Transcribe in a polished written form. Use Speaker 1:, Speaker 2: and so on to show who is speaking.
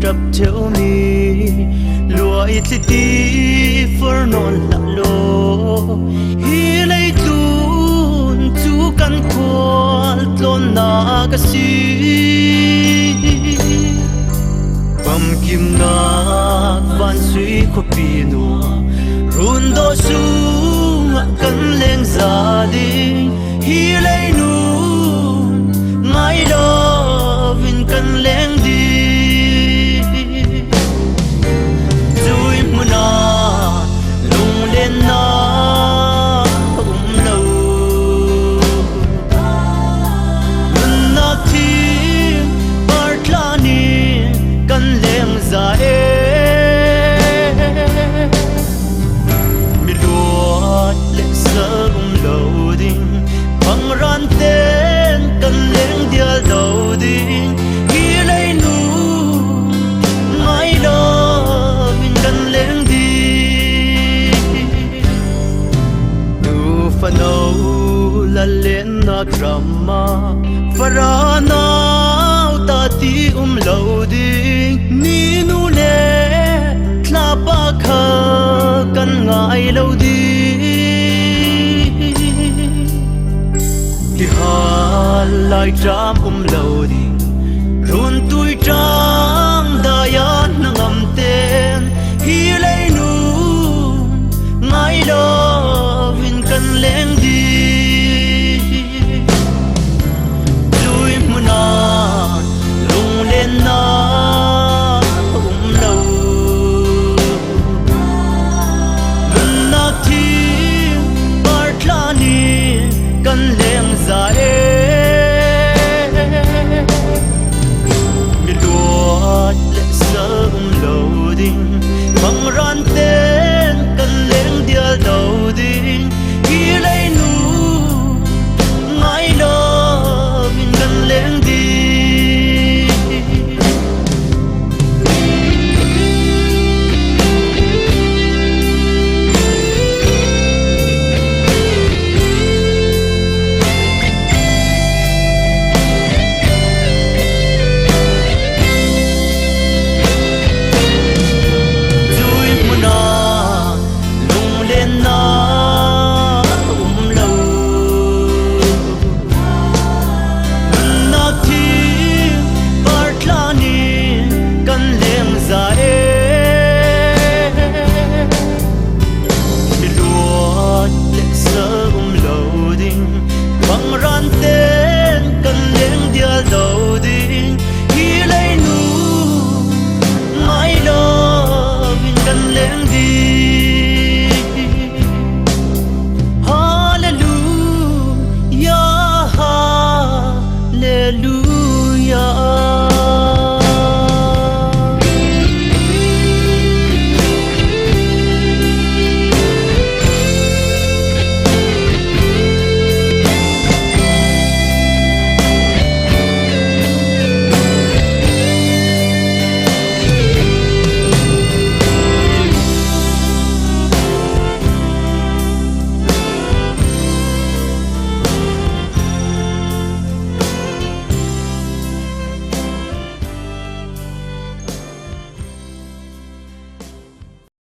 Speaker 1: Trap theo mi lúa ít tí phở non lạ lô hi lấy tuôn chú căn quạt lon na cái gì bầm kim na van suy có pinu run do su căn lên gia đình hi lấy nu ngay đó vin căn lên đi drama farana ta ti lo ding ni nu le tla pa kha kan ngai lo di ti ha lai jam lo di